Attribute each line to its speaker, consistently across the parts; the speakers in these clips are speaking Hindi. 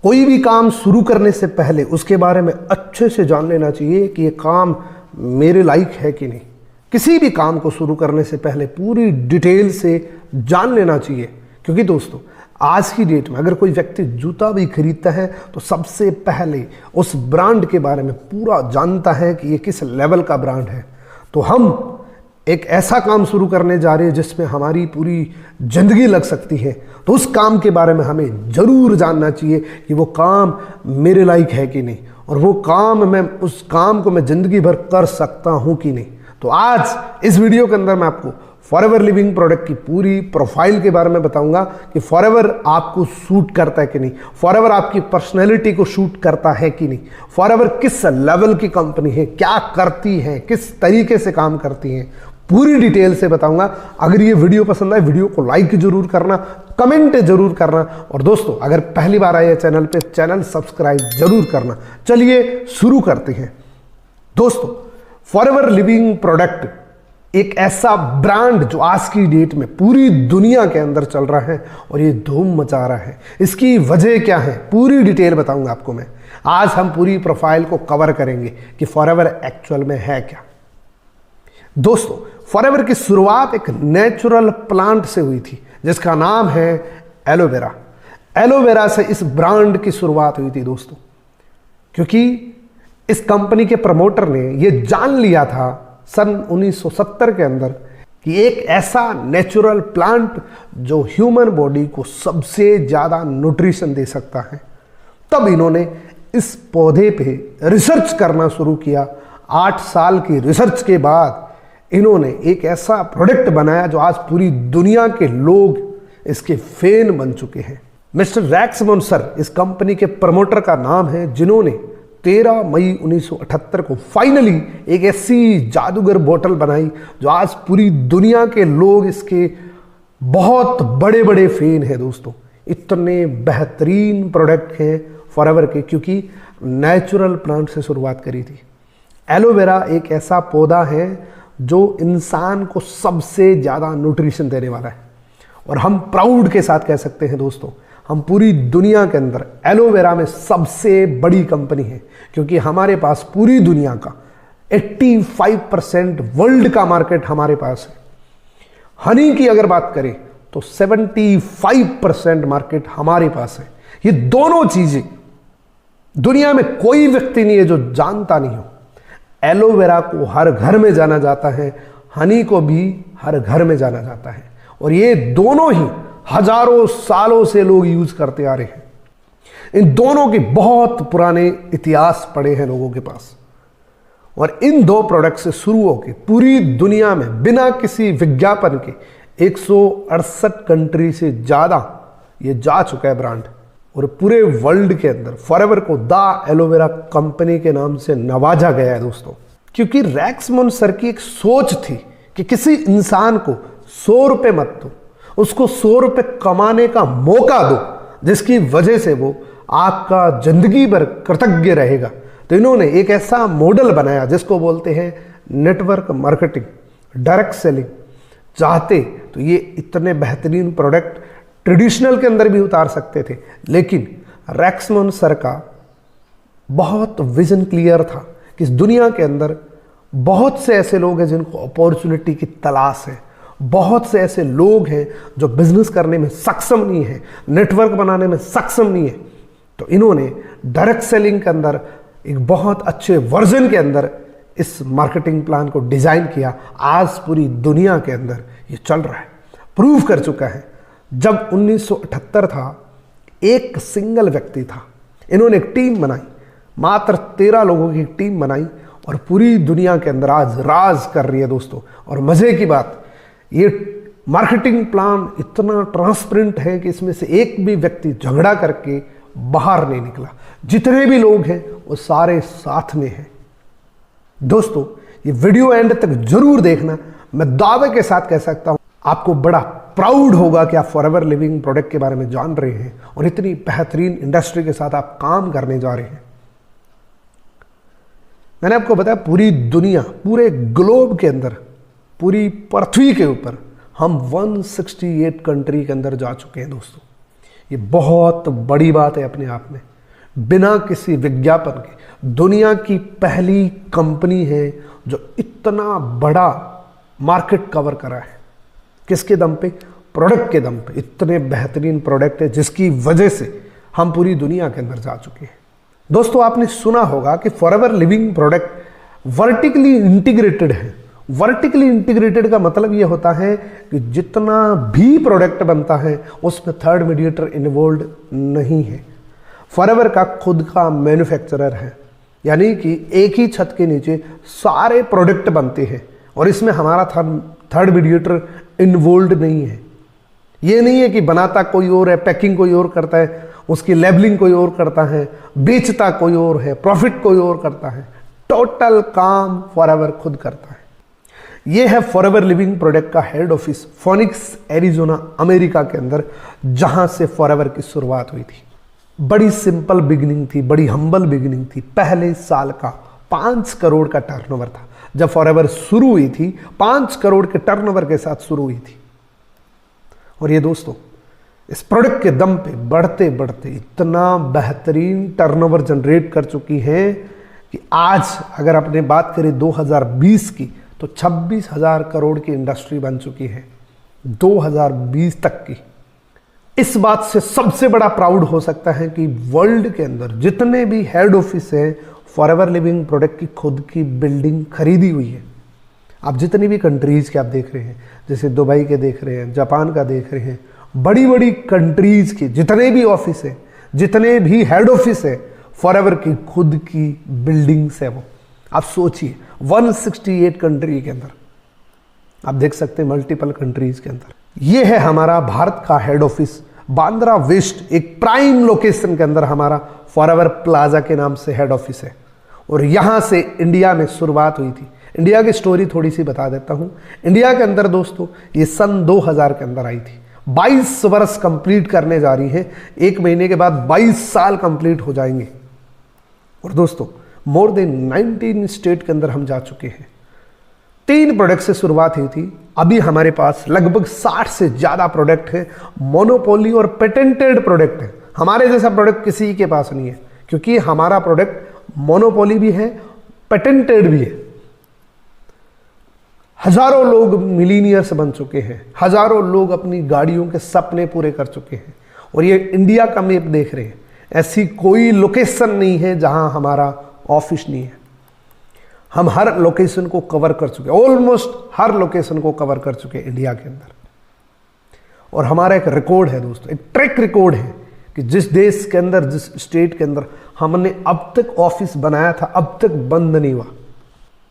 Speaker 1: कोई भी काम शुरू करने से पहले उसके बारे में अच्छे से जान लेना चाहिए कि ये काम मेरे लायक है कि नहीं। किसी भी काम को शुरू करने से पहले पूरी डिटेल से जान लेना चाहिए, क्योंकि दोस्तों आज की डेट में अगर कोई व्यक्ति जूता भी खरीदता है तो सबसे पहले उस ब्रांड के बारे में पूरा जानता है कि ये किस लेवल का ब्रांड है। तो हम एक ऐसा काम शुरू करने जा रहे हैं जिसमें हमारी पूरी जिंदगी लग सकती है, तो उस काम के बारे में हमें जरूर जानना चाहिए कि वो काम मेरे लायक है कि नहीं, और वो काम उस काम को मैं जिंदगी भर कर सकता हूं कि नहीं। तो आज इस वीडियो के अंदर मैं आपको फॉरएवर लिविंग प्रोडक्ट की पूरी प्रोफाइल के बारे में बताऊंगा कि फॉरएवर आपको सूट करता है कि नहीं, फॉरएवर आपकी पर्सनैलिटी को सूट करता है कि नहीं, फॉरएवर किस लेवल की कंपनी है, क्या करती है, किस तरीके से काम करती है, पूरी डिटेल से बताऊंगा। अगर ये वीडियो पसंद आए वीडियो को लाइक जरूर करना, कमेंट जरूर करना, और दोस्तों अगर पहली बार आए चैनल पे चैनल सब्सक्राइब जरूर करना। चलिए शुरू करते हैं। दोस्तों फॉरएवर लिविंग प्रोडक्ट एक ऐसा ब्रांड जो आज की डेट में पूरी दुनिया के अंदर चल रहा है और ये धूम मचा रहा है। इसकी वजह क्या है पूरी डिटेल बताऊंगा आपको मैं। आज हम पूरी प्रोफाइल को कवर करेंगे कि फॉरएवर एक्चुअल में है क्या। दोस्तों फॉरएवर की शुरुआत एक नेचुरल प्लांट से हुई थी जिसका नाम है एलोवेरा। एलोवेरा से इस ब्रांड की शुरुआत हुई थी दोस्तों, क्योंकि इस कंपनी के प्रमोटर ने यह जान लिया था सन 1970 के अंदर कि एक ऐसा नेचुरल प्लांट जो ह्यूमन बॉडी को सबसे ज्यादा न्यूट्रिशन दे सकता है। तब इन्होंने इस पौधे पे रिसर्च करना शुरू किया। 8 साल की रिसर्च के बाद इन्होंने एक ऐसा प्रोडक्ट बनाया जो आज पूरी दुनिया के लोग इसके फैन बन चुके हैं। मिस्टर रैक्समन सर इस कंपनी के प्रमोटर का नाम है, जिन्होंने 13 मई 1978 को फाइनली एक ऐसी जादूगर बोतल बनाई जो आज पूरी दुनिया के लोग इसके बहुत बड़े बड़े फैन हैं। दोस्तों इतने बेहतरीन प्रोडक्ट हैं फॉरएवर के, क्योंकि नेचुरल प्लांट से शुरुआत करी थी। एलोवेरा एक ऐसा पौधा है जो इंसान को सबसे ज़्यादा न्यूट्रिशन देने वाला है, और हम प्राउड के साथ कह सकते हैं दोस्तों हम पूरी दुनिया के अंदर एलोवेरा में सबसे बड़ी कंपनी है, क्योंकि हमारे पास पूरी दुनिया का 85% वर्ल्ड का मार्केट हमारे पास है। हनी की अगर बात करें तो 75% मार्केट हमारे पास है। ये दोनों चीजें दुनिया में कोई व्यक्ति नहीं है जो जानता नहीं हो। एलोवेरा को हर घर में जाना जाता है, हनी को भी हर घर में जाना जाता है, और ये दोनों ही हजारों सालों से लोग यूज करते आ रहे हैं। इन दोनों के बहुत पुराने इतिहास पड़े हैं लोगों के पास, और इन दो प्रोडक्ट से शुरू होकर पूरी दुनिया में बिना किसी विज्ञापन के 168 कंट्री से ज्यादा ये जा चुका है ब्रांड, और पूरे वर्ल्ड के अंदर फॉरएवर को द एलोवेरा कंपनी के नाम से नवाजा गया है दोस्तों। क्योंकि रैक्समन सर की एक सोच थी कि किसी इंसान को 100 रुपये मत दो, उसको 100 रुपये कमाने का मौका दो, जिसकी वजह से वो आपका जिंदगी भर कृतज्ञ रहेगा। तो इन्होंने एक ऐसा मॉडल बनाया जिसको बोलते हैं नेटवर्क मार्केटिंग, डायरेक्ट सेलिंग। चाहते तो ये इतने बेहतरीन प्रोडक्ट ट्रेडिशनल के अंदर भी उतार सकते थे, लेकिन रैक्समन सर का बहुत विजन क्लियर था कि इस दुनिया के अंदर बहुत से ऐसे लोग हैं जिनको अपॉर्चुनिटी की तलाश है, बहुत से ऐसे लोग हैं जो बिजनेस करने में सक्षम नहीं है, नेटवर्क बनाने में सक्षम नहीं है। तो इन्होंने डायरेक्ट सेलिंग के अंदर एक बहुत अच्छे वर्जन के अंदर इस मार्केटिंग प्लान को डिजाइन किया। आज पूरी दुनिया के अंदर ये चल रहा है, प्रूव कर चुका है। जब 1978 था एक सिंगल व्यक्ति था, इन्होंने एक टीम बनाई, मात्र 13 लोगों की टीम बनाई, और पूरी दुनिया के अंदर आज राज कर रही है दोस्तों। और मजे की बात, ये मार्केटिंग प्लान इतना ट्रांसपेरेंट है कि इसमें से एक भी व्यक्ति झगड़ा करके बाहर नहीं निकला। जितने भी लोग हैं वो सारे साथ में हैं। दोस्तों ये वीडियो एंड तक जरूर देखना। मैं दावे के साथ कह सकता हूं आपको बड़ा प्राउड होगा कि आप फॉरएवर लिविंग प्रोडक्ट के बारे में जान रहे हैं और इतनी बेहतरीन इंडस्ट्री के साथ आप काम करने जा रहे हैं। मैंने आपको बताया पूरी दुनिया, पूरे ग्लोब के अंदर, पूरी पृथ्वी के ऊपर हम 168 कंट्री के अंदर जा चुके हैं दोस्तों। ये बहुत बड़ी बात है अपने आप में। बिना किसी विज्ञापन के दुनिया की पहली कंपनी है जो इतना बड़ा मार्केट कवर करा है। किसके दम पे? प्रोडक्ट के दम पे। इतने बेहतरीन प्रोडक्ट है जिसकी वजह से हम पूरी दुनिया के अंदर जा चुके हैं। दोस्तों, आपने सुना होगा कि forever living product vertically integrated है। वर्टिकली इंटीग्रेटेड का मतलब यह होता है कि जितना भी प्रोडक्ट बनता है उसमें थर्ड मीडिएटर इन्वॉल्व नहीं है। फॉरएवर का खुद का मैन्युफैक्चरर है, यानी कि एक ही छत के नीचे सारे प्रोडक्ट बनते हैं और इसमें हमारा थर्ड मीडिएटर इन्वॉल्व नहीं है। ये नहीं है कि बनाता कोई और है, पैकिंग कोई और करता है, उसकी लेबलिंग कोई और करता है, बेचता कोई और है, प्रॉफिट कोई और करता है। टोटल काम फॉरएवर खुद करता है। यह है फॉरएवर लिविंग प्रोडक्ट का head office phoenix Arizona America के अंदर, जहां से फॉरएवर की शुरुआत हुई थी। बड़ी सिंपल बिगिनिंग थी, बड़ी हम्बल बिगिनिंग थी। पहले साल का 5 करोड़ का टर्नओवर था जब फॉरएवर शुरू हुई थी। 5 करोड़ के टर्नओवर के साथ शुरू हुई थी। और ये दोस्तों, इस प्रोडक्ट के दम पे बढ़ते बढ़ते इतना बेहतरीन टर्नओवर जनरेट कर चुकी है कि आज अगर अपने बात करें 2020 की, तो 26,000 करोड़ की इंडस्ट्री बन चुकी है 2020 तक की। इस बात से सबसे बड़ा प्राउड हो सकता है कि वर्ल्ड के अंदर जितने भी हेड ऑफिस हैं, फॉरएवर लिविंग प्रोडक्ट की खुद की बिल्डिंग खरीदी हुई है। आप जितनी भी कंट्रीज के आप देख रहे हैं, जैसे दुबई के देख रहे हैं, जापान का देख रहे हैं, बड़ी बड़ी कंट्रीज के जितने भी ऑफिस है, जितने भी हेड ऑफिस है, फॉरएवर की खुद की बिल्डिंग्स है वो। आप सोचिए 168 कंट्री के अंदर आप देख सकते हैं, मल्टीपल कंट्रीज के अंदर। ये है हमारा भारत का हेड ऑफिस बांद्रा वेस्ट, एक प्राइम लोकेशन के अंदर हमारा फॉरएवर प्लाजा के नाम से हेड ऑफिस है। और यहां से इंडिया में शुरुआत हुई थी। इंडिया की स्टोरी थोड़ी सी बता देता हूं। इंडिया के अंदर दोस्तों ये सन 2000 के अंदर आई थी। 22 वर्ष कंप्लीट करने जा रही है। 1 महीने के बाद 22 साल कंप्लीट हो जाएंगे। और दोस्तों, मोर देन 19 स्टेट के अंदर हम जा चुके हैं। 3 प्रोडक्ट से शुरुआत हुई थी। अभी हमारे पास लगभग 60 से ज्यादा प्रोडक्ट है। मोनोपोली और पेटेंटेड प्रोडक्ट है। हमारे जैसा प्रोडक्ट किसी के पास नहीं है, क्योंकि हमारा प्रोडक्ट मोनोपोली भी है, पेटेंटेड भी है। हजारों लोग मिलीनियर्स बन चुके हैं। हजारों लोग अपनी गाड़ियों के सपने पूरे कर चुके हैं। और ये इंडिया का मैप देख रहे हैं, ऐसी कोई लोकेशन नहीं है जहां हमारा ऑफिस नहीं है। हम हर लोकेशन को कवर कर चुके हैं, ऑलमोस्ट हर लोकेशन को कवर कर चुके हैं इंडिया के अंदर। और हमारा एक रिकॉर्ड है दोस्तों, एक ट्रैक रिकॉर्ड है कि जिस देश के अंदर, जिस स्टेट के अंदर हमने अब तक ऑफिस बनाया था, अब तक बंद नहीं हुआ।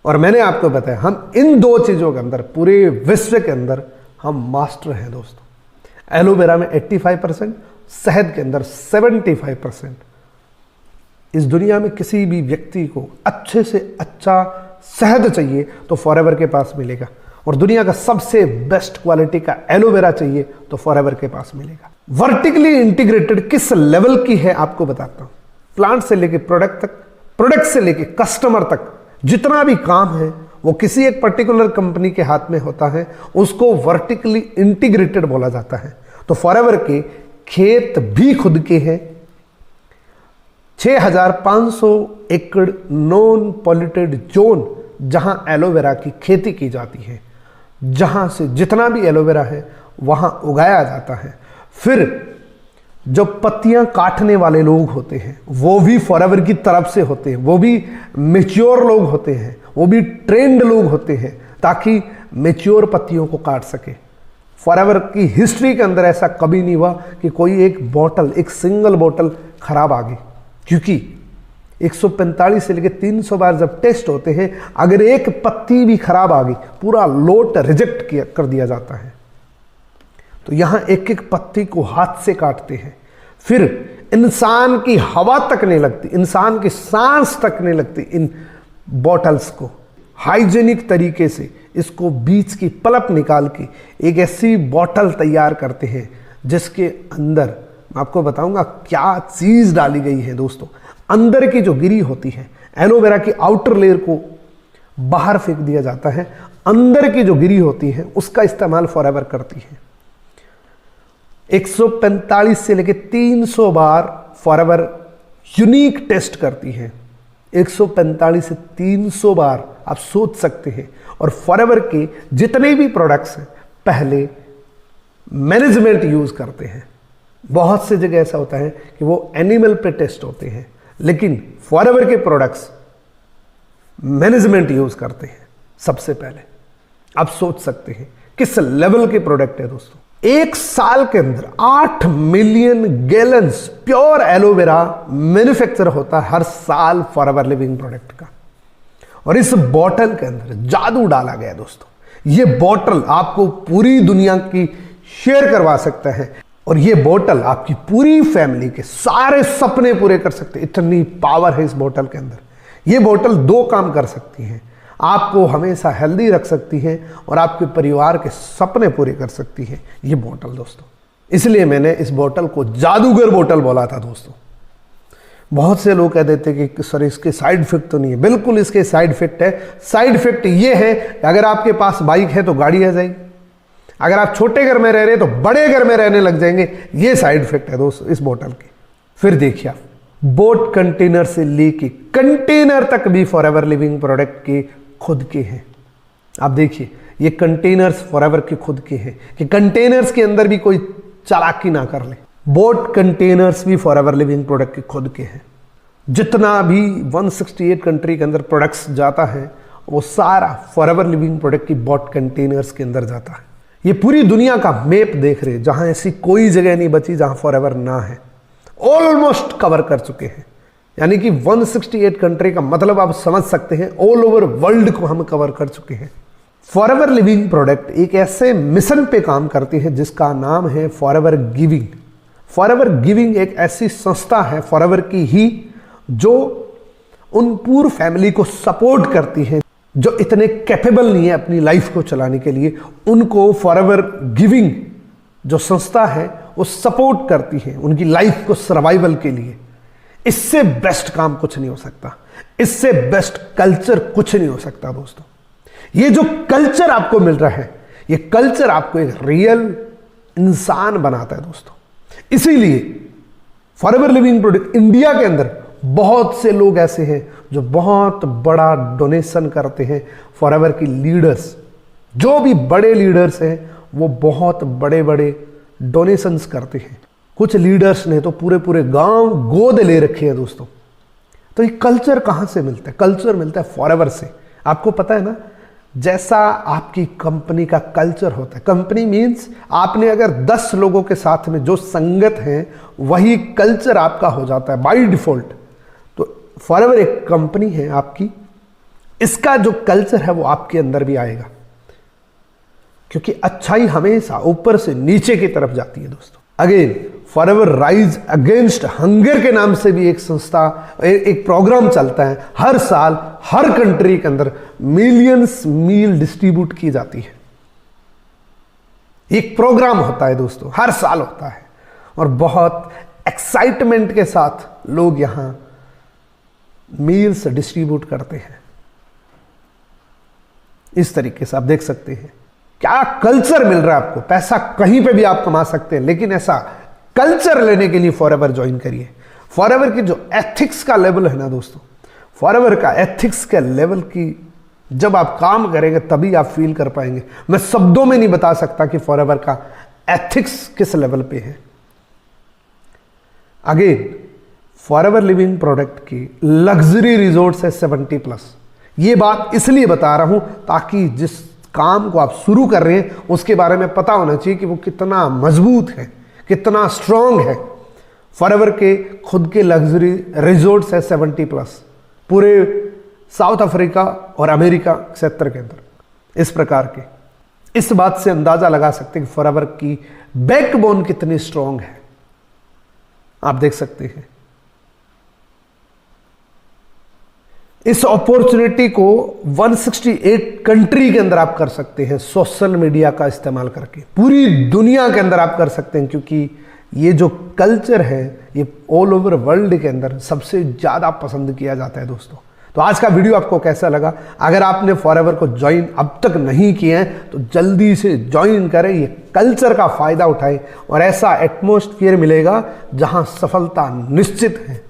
Speaker 1: और मैंने आपको बताया, हम इन 2 चीजों के अंदर पूरे विश्व के अंदर हम मास्टर हैं दोस्तों। एलोवेरा में 85%, शहद के अंदर 75%। इस दुनिया में किसी भी व्यक्ति को अच्छे से अच्छा शहद चाहिए तो फॉरएवर के पास मिलेगा, और दुनिया का सबसे बेस्ट क्वालिटी का एलोवेरा चाहिए तो फॉरएवर के पास मिलेगा। वर्टिकली इंटीग्रेटेड किस लेवल की है आपको बताता हूं। प्लांट से लेके प्रोडक्ट तक, प्रोडक्ट से लेके कस्टमर तक, जितना भी काम है वो किसी एक पर्टिकुलर कंपनी के हाथ में होता है, उसको वर्टिकली इंटीग्रेटेड बोला जाता है। तो फॉरएवर के खेत भी खुद के हैं। 6500 एकड़ नॉन पॉल्यूटेड जोन जहां एलोवेरा की खेती की जाती है, जहां से जितना भी एलोवेरा है वहां उगाया जाता है। फिर जो पत्तियां काटने वाले लोग होते हैं वो भी फॉरएवर की तरफ से होते हैं, वो भी मैच्योर लोग होते हैं, वो भी ट्रेंड लोग होते हैं, ताकि मैच्योर पत्तियों को काट सके। फॉरएवर की हिस्ट्री के अंदर ऐसा कभी नहीं हुआ कि कोई एक बोतल, एक सिंगल बोतल खराब आ गई, क्योंकि 145 से लेकर 300 बार जब टेस्ट होते हैं, अगर एक पत्ती भी खराब आ गई पूरा लोट रिजेक्ट कर दिया जाता है। तो यहां एक एक पत्ती को हाथ से काटते हैं। फिर इंसान की हवा तक नहीं लगती, इंसान की सांस तक नहीं लगती। इन बॉटल्स को हाइजेनिक तरीके से इसको बीच की पल्प निकाल के एक ऐसी बॉटल तैयार करते हैं जिसके अंदर मैं आपको बताऊंगा क्या चीज डाली गई है दोस्तों। अंदर की जो गिरी होती है, एलोवेरा की आउटर लेयर को बाहर फेंक दिया जाता है, अंदर की जो गिरी होती है उसका इस्तेमाल फॉरएवर करती है। 145 से लेकर 300 बार फॉरएवर यूनिक टेस्ट करती है। 145 से 300 बार आप सोच सकते हैं। और फॉरएवर के जितने भी प्रोडक्ट्स हैं पहले मैनेजमेंट यूज करते हैं। बहुत से जगह ऐसा होता है कि वो एनिमल पे टेस्ट होते हैं, लेकिन फॉरएवर के प्रोडक्ट्स मैनेजमेंट यूज करते हैं सबसे पहले। आप सोच सकते हैं किस लेवल के प्रोडक्ट है दोस्तों। एक साल के अंदर 8 million gallons pure aloe vera manufacture होता है हर साल फॉरएवर लिविंग प्रोडक्ट का। और इस बॉटल के अंदर जादू डाला गया दोस्तों। ये बॉटल आपको पूरी दुनिया की शेयर करवा सकता है और ये बॉटल आपकी पूरी फैमिली के सारे सपने पूरे कर सकते हैं। इतनी पावर है इस बॉटल के अंदर। ये बॉटल 2 काम कर सकती है, आपको हमेशा हेल्दी रख सकती है और आपके परिवार के सपने पूरे कर सकती है ये बॉटल दोस्तों। इसलिए मैंने इस बॉटल को जादूगर बॉटल बोला था दोस्तों। बहुत से लोग कह देते कि सर इसके साइड इफेक्ट तो नहीं है। बिल्कुल इसके साइड इफेक्ट है। साइड इफेक्ट ये है कि अगर आपके पास बाइक है तो गाड़ी आ जाएगी, अगर आप छोटे घर में रह रहे हैं तो बड़े घर में रहने लग जाएंगे। ये साइड इफेक्ट है दोस्तों इस बॉटल के। फिर देखिए आप, बोट कंटेनर से लेके कंटेनर तक भी फॉरएवर लिविंग प्रोडक्ट के खुद के हैं। आप देखिए ये कंटेनर्स फॉरएवर के खुद के हैं कि कंटेनर्स के अंदर भी कोई चालाकी ना कर ले। बोट कंटेनर्स भी फॉरएवर लिविंग प्रोडक्ट के खुद के हैं। जितना भी 168 कंट्री के अंदर प्रोडक्ट्स जाता है वो सारा फॉरएवर लिविंग प्रोडक्ट की बोट कंटेनर्स के अंदर जाता है। ये पूरी दुनिया का मैप देख रहे हैं, जहां ऐसी कोई जगह नहीं बची जहां फॉरएवर ना है। ऑलमोस्ट कवर कर चुके हैं, यानी कि 168 कंट्री का मतलब आप समझ सकते हैं ऑल ओवर वर्ल्ड को हम कवर कर चुके हैं। फॉरएवर लिविंग प्रोडक्ट एक ऐसे मिशन पे काम करती है जिसका नाम है फॉरएवर गिविंग। फॉरएवर गिविंग एक ऐसी संस्था है फॉरएवर की ही जो उन पूरी फैमिली को सपोर्ट करती है जो इतने कैपेबल नहीं है अपनी लाइफ को चलाने के लिए। उनको फॉरएवर गिविंग जो संस्था है वो सपोर्ट करती है उनकी लाइफ को सर्वाइवल के लिए। इससे बेस्ट काम कुछ नहीं हो सकता, इससे बेस्ट कल्चर कुछ नहीं हो सकता दोस्तों। ये जो कल्चर आपको मिल रहा है ये कल्चर आपको एक रियल इंसान बनाता है दोस्तों। इसीलिए फॉरएवर लिविंग प्रोडक्ट इंडिया के अंदर बहुत से लोग ऐसे हैं जो बहुत बड़ा डोनेशन करते हैं। फॉरएवर की लीडर्स, जो भी बड़े लीडर्स हैं वो बहुत बड़े बड़े डोनेशंस करते हैं। कुछ लीडर्स ने तो पूरे पूरे गांव गोद ले रखे हैं दोस्तों। तो ये कल्चर कहां से मिलता है? कल्चर मिलता है फॉरएवर से। आपको पता है ना, जैसा आपकी कंपनी का कल्चर होता है, कंपनी मीन्स आपने अगर 10 लोगों के साथ में जो संगत है वही कल्चर आपका हो जाता है बाय डिफॉल्ट। तो फॉरएवर एक कंपनी है आपकी, इसका जो कल्चर है वो आपके अंदर भी आएगा, क्योंकि अच्छाई हमेशा ऊपर से नीचे की तरफ जाती है दोस्तों। Again forever rise against hunger के नाम से भी एक संस्था, एक प्रोग्राम चलता है। हर साल हर कंट्री के अंदर मिलियंस मील डिस्ट्रीब्यूट की जाती है। एक प्रोग्राम होता है दोस्तों, हर साल होता है और बहुत एक्साइटमेंट के साथ लोग यहां मील्स डिस्ट्रीब्यूट करते हैं। इस तरीके से आप देख सकते हैं क्या कल्चर मिल रहा है आपको। पैसा कहीं पे भी आप कमा सकते हैं, लेकिन ऐसा कल्चर लेने के लिए फॉरएवर ज्वाइन करिए। फॉरएवर की जो एथिक्स का लेवल है ना दोस्तों, फॉरएवर का एथिक्स के लेवल की जब आप काम करेंगे तभी आप फील कर पाएंगे। मैं शब्दों में नहीं बता सकता कि फॉरएवर का एथिक्स किस लेवल पे है। अगेन फॉरएवर लिविंग प्रोडक्ट की लग्जरी रिजॉर्ट्स है 70+। ये बात इसलिए बता रहा हूं ताकि जिस काम को आप शुरू कर रहे हैं उसके बारे में पता होना चाहिए कि वो कितना मजबूत है, कितना स्ट्रांग है। फॉरएवर के खुद के लग्जरी रिजॉर्ट्स है 70+, पूरे साउथ अफ्रीका और अमेरिका क्षेत्र के अंदर। इस प्रकार के, इस बात से अंदाजा लगा सकते हैं कि फॉरएवर की बैकबोन कितनी स्ट्रांग है। आप देख सकते हैं इस अपॉर्चुनिटी को 168 कंट्री के अंदर आप कर सकते हैं सोशल मीडिया का इस्तेमाल करके। पूरी दुनिया के अंदर आप कर सकते हैं, क्योंकि ये जो कल्चर है ये ऑल ओवर वर्ल्ड के अंदर सबसे ज़्यादा पसंद किया जाता है दोस्तों। तो आज का वीडियो आपको कैसा लगा? अगर आपने फॉरएवर को ज्वाइन अब तक नहीं किया है तो जल्दी से ज्वाइन करें, ये कल्चर का फ़ायदा उठाएं और ऐसा एटमॉस्फेयर मिलेगा जहां सफलता निश्चित है।